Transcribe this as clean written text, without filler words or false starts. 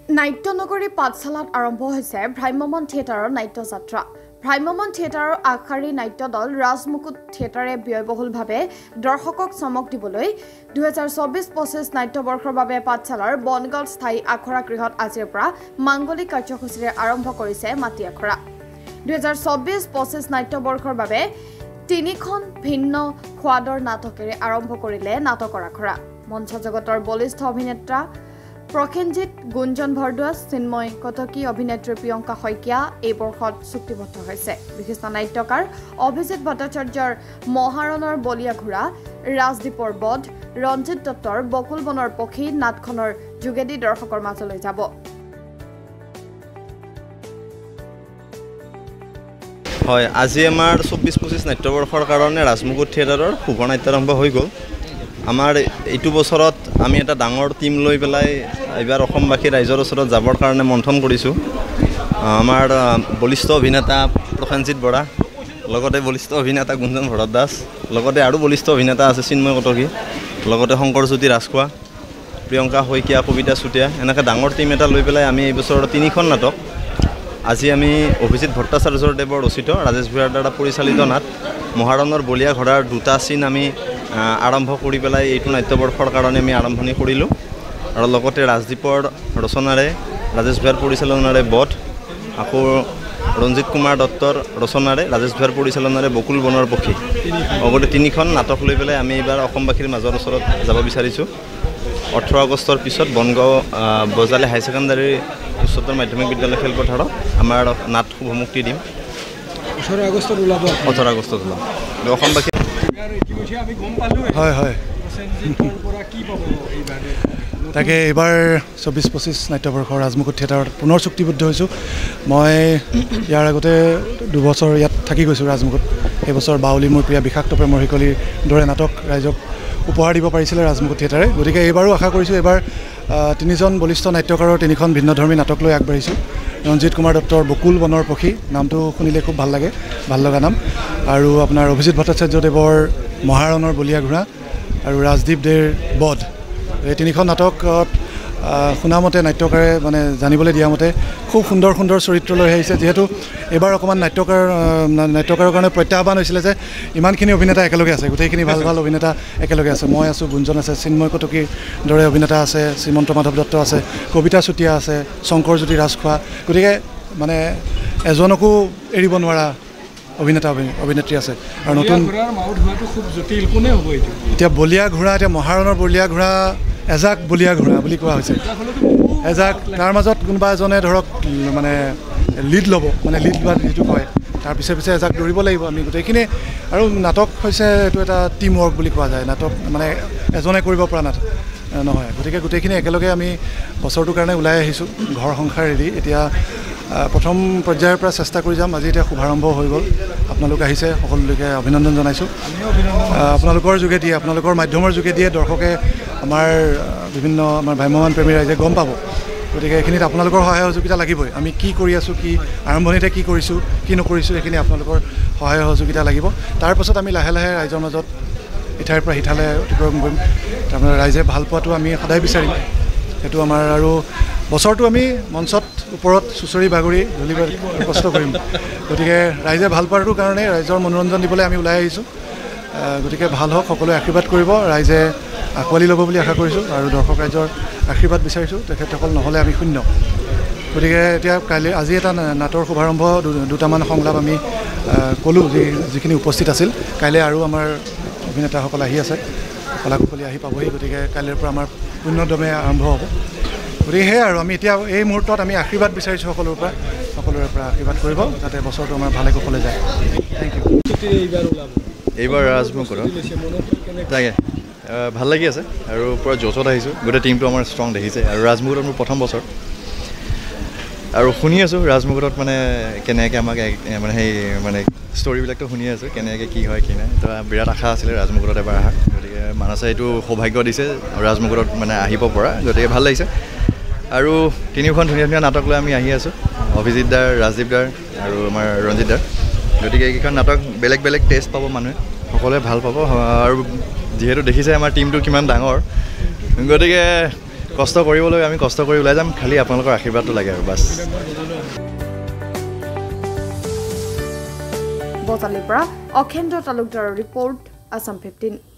নাট্যনগৰী পাঠশালাত আৰম্ভ হৈছে ভ্ৰাম্যমাণ থিয়েটাৰৰ নাট্যযাত্ৰা। ভ্ৰাম্যমাণ থিয়েটাৰৰ আগশাৰী নাট্য দল ৰাজমুকুট থিয়েটাৰে ব্যয়বহুলভাৱে দৰ্শকক চমক দিবলৈ 2024-25 নাট্যবৰ্ষৰ বাবে পাঠশালাৰ বনগাঁও স্থায়ী আখৰা গৃহত আজিৰ পৰা মাংগলিক কাৰ্যসূচীৰে আৰম্ভ কৰিছে মাটি আখৰা। 2024-25 নাট্যবৰ্ষৰ বাবে 3খন ভিন্ন সোৱাদৰ নাটকেৰে আৰম্ভ কৰিলে নাটকৰ আখৰা। মঞ্চ জগতৰ বলিষ্ঠ অভিনেতা প্ৰসেনজিৎ, গুঞ্জন ভৰদ্বাজ, চিন্ময় কটকী, অভিনেত্ৰী প্ৰিয়ংকা শইকীয়া এই বৰ্ষত চুক্তিবদ্ধ হৈছে। বিশিষ্ট নাট্যকাৰ অভিজিৎ ভট্টাচাৰ্যৰ মহাৰণৰ বলিয়া ঘোঁৰা, ৰাজদ্বীপৰ বধ, ৰঞ্জিত দত্তৰ বকুল বনৰ পক্ষী নাটখনৰ যোগেদি দৰ্শকৰ মাজলৈ যাব। হয়, আজি আমাৰ 24-25 নাট্যবৰ্ষৰ কাৰণে ৰাজমুকুট থিয়েটাৰৰ শুভ নাট্য আৰম্ভ হৈ গ'ল। আমাৰ এইটো বছৰত আমি এটা ডাঙৰ টিম লৈ পেলাই এইবাৰ অসমবাসী ৰাইজৰ ওচৰত যাবৰ কাৰণে মন্থন কৰিছোঁ। আমাৰ বলিষ্ঠ অভিনেতা প্ৰসেনজিৎ বৰা, লগতে বলিষ্ঠ অভিনেতা গুঞ্জন ভৰদ্বাজ, লগতে আৰু বলিষ্ঠ অভিনেতা আছে চিন্ময় কটকী, লগতে শংকৰজ্যোতি ৰাজখোৱা, প্ৰিয়ংকা শইকীয়া, কবিতা চুতীয়া, এনেকৈ ডাঙৰ টিম এটা লৈ পেলাই আমি এই বছৰৰ 3খন নাটক, আজি আমি অভিজিৎ ভট্টাচাৰ্যৰ দেৱৰ ৰচিত, ৰাজেশ ভূঞাৰ দ্বাৰা পৰিচালিত নাট মহাৰণৰ বলিয়া ঘোঁৰাৰ 2টা চিন আমি আৰম্ভ কৰি পেলাই এইটো নাট্যবৰ্ষৰ কাৰণে আমি আৰম্ভণি কৰিলোঁ। আৰু লগতে ৰাজদ্বীপৰ ৰচনাৰে, ৰাজেশ ভূঞাৰ পৰিচালনাৰে বধ, আকৌ ৰঞ্জিত কুমাৰ দত্তৰ ৰচনাৰে, ৰাজেশ ভূঞাৰ পৰিচালনাৰে বকুল বনৰ পক্ষী, লগতে 3খন নাটক লৈ পেলাই আমি এইবাৰ অসমবাসীৰ মাজৰ ওচৰত যাব বিচাৰিছোঁ। 18 আগষ্টৰ পিছত বনগাঁও বজালী হাই ছেকেণ্ডাৰী উচ্চতৰ মাধ্যমিক বিদ্যালয় খেলপথাৰত আমাৰ নাট শুভমুক্তি দিম। 18 আগষ্টত ওলাব। অসমবাসী হয় হয় তাকে এইবাৰ 24-25 নাট্যবৰ্ষৰ ৰাজমুকুট থিয়েটাৰত পুনৰ চুক্তিবদ্ধ হৈছোঁ। মই ইয়াৰ আগতে 2 বছৰ ইয়াত থাকি গৈছোঁ ৰাজমুকুট। এইবছৰ বাউলী মোৰ প্ৰিয়া, বিষাক্ত প্ৰেমৰ শিকলিৰ দৰে নাটক ৰাইজক উপহাৰ দিব পাৰিছিলে ৰাজমুকুট থিয়েটাৰে। গতিকে এইবাৰো আশা কৰিছোঁ এইবাৰ 3জন বলিষ্ঠ নাট্যকাৰৰ 3খন ভিন্নধৰ্মী নাটক লৈ আগবাঢ়িছোঁ। ৰঞ্জিত কুমাৰ দত্তৰ বকুল বনৰ পক্ষী, নামটো শুনিলে খুব ভাল লাগে, ভাল লগা নাম। আৰু আপোনাৰ অভিজিৎ ভট্টাচাৰ্য দেৱৰ মহাৰণৰ বলিয়া ঘোঁৰা আৰু ৰাজদ্বীপ দেৰ বধ, এই 3খন নাটকত শুনামতে নাট্যকাৰে জানিবলৈ দিয়া মতে খুব সুন্দৰ সুন্দৰ চৰিত্ৰ লৈ আহিছে। যিহেতু এইবাৰ অকণমান নাট্যকাৰৰ কাৰণে প্ৰত্যাহ্বান হৈছিলে যে ইমানখিনি অভিনেতা একেলগে আছে, গোটেইখিনি ভাল ভাল অভিনেতা একেলগে আছে। মই আছোঁ, গুঞ্জন আছে, চিন্ময় কটকীৰ দৰে অভিনেতা আছে, শ্ৰীমন্ত মাধৱ দত্ত আছে, কবিতা চুতীয়া আছে, শংকৰজ্যোতি ৰাজখোৱা, গতিকে এজনকো এৰিব নোৱাৰা অভিনেত্ৰী আছে। আৰু নতুন এতিয়া বলিয়া ঘোঁৰা, এতিয়া মহাৰণৰ বলিয়া ঘোঁৰা এজাক বলিয়া ঘোঁৰা বুলি কোৱা হৈছে। এজাক তাৰ মাজত কোনোবা এজনে ধৰক লিড ল'ব, লিড লোৱা যিটো কয়, তাৰ পিছে পিছে এজাক দৌৰিব লাগিব আমি গোটেইখিনি। আৰু নাটক হৈছে এইটো এটা টিম ৱৰ্ক বুলি কোৱা যায়। নাটক এজনে কৰিব পৰা নাটক নহয়। গতিকে গোটেইখিনি একেলগে আমি বছৰটোৰ কাৰণে ওলাই আহিছোঁ ঘৰ সংসাৰ এৰি। এতিয়া প্ৰথম পৰ্যায়ৰ পৰা চেষ্টা কৰি যাম। আজি এতিয়া শুভাৰম্ভ হৈ গ'ল, আপোনালোক আহিছে, সকলোকে অভিনন্দন জনাইছোঁ। আপোনালোকৰ যোগেদি, আপোনালোকৰ মাধ্যমৰ যোগেদিয়ে দৰ্শকে আমাৰ ভ্ৰাম্যমাণ প্ৰেমী ৰাইজে গম পাব। গতিকে এইখিনিত আপোনালোকৰ সহায় সহযোগিতা লাগিবই। আমি কি কৰি আছোঁ, কি আৰম্ভণিতে কি কৰিছোঁ, কি নকৰিছোঁ, সেইখিনি আপোনালোকৰ সহায় সহযোগিতা লাগিব। তাৰপাছত আমি লাহে লাহে ৰাইজৰ মাজত ইঠাইৰ পৰা সিঠালে অতিক্ৰম কৰিম। তাৰমানে ৰাইজে ভাল পোৱাটো আমি সদায় বিচাৰিম, সেইটো আমাৰ। আৰু বছৰটো আমি মঞ্চত ওপৰত চুচৰি বাগৰি ধূলি কষ্ট কৰিম। গতিকে ৰাইজে ভাল পোৱাটোৰ কাৰণে, ৰাইজৰ মনোৰঞ্জন দিবলৈ আমি ওলাই আহিছোঁ। গতিকে ভাল হওক, সকলোৱে আশীৰ্বাদ কৰিব, ৰাইজে আঁকোৱালি ল'ব বুলি আশা কৰিছোঁ। আৰু দৰ্শক ৰাইজৰ আশীৰ্বাদ বিচাৰিছোঁ, তেখেতসকল নহ'লে আমি শূন্য। গতিকে এতিয়া আজি এটা নাটৰ শুভাৰম্ভ, 2টামান সংলাপ আমি ক'লোঁ যিখিনি উপস্থিত আছিল। কাইলৈ আৰু আমাৰ অভিনেতাসকল আহি আছে, কলাকুশলী আহি পাবহি। গতিকে কাইলৈৰ পৰা আমাৰ পূৰ্ণদমে আৰম্ভ হ'ব। গতিকে সেয়াই আৰু আমি এতিয়া এই মুহূৰ্তত আমি আশীৰ্বাদ বিচাৰিছোঁ সকলোৰে পৰা আশীৰ্বাদ কৰিব, যাতে বছৰটো আমাৰ ভালে কুশলে যায়। Thank you. এইবাৰ ৰাজমুকুট তাকে ভাল লাগি আছে আৰু পূৰা জছত আহিছোঁ। গোটেই টিমটো আমাৰ ষ্ট্ৰং দেখিছে। আৰু ৰাজমুকুটত মোৰ প্ৰথম বছৰ, আৰু শুনি আছোঁ ৰাজমুকুটত কেনেকৈ আমাক সেই ষ্টৰিবিলাকতো শুনি আছোঁ, কেনেকৈ কি হয় কি নাই। তো বিৰাট আশা আছিলে ৰাজমুকুটত এবাৰ অহা। গতিকে মানসে এইটো সৌভাগ্য দিছে ৰাজমুকুটত আহিব পৰা। গতিকে ভাল লাগিছে। আৰু 3খন ধুনীয়া ধুনীয়া নাটক লৈ আমি আহি আছোঁ, অভিজিৎ দাৰ, ৰাজদ্বীপ দাৰ আৰু আমাৰ ৰঞ্জিত দাৰ। গতিকে এইকেইখন নাটক বেলেগ বেলেগ টেষ্ট পাব মানুহে, সকলোৱে ভাল পাব। আৰু যিহেতু দেখিছে আমাৰ টিমটো কিমান ডাঙৰ, গতিকে কষ্ট কৰিবলৈ আমি কষ্ট কৰি ওলাই যাম খালি আপোনালোকৰ আশীৰ্বাদটো লাগে আৰু বাছ বজালিৰ পৰা অখেন্দ্ৰ তালুকদাৰৰ ৰিপৰ্ট আছাম 15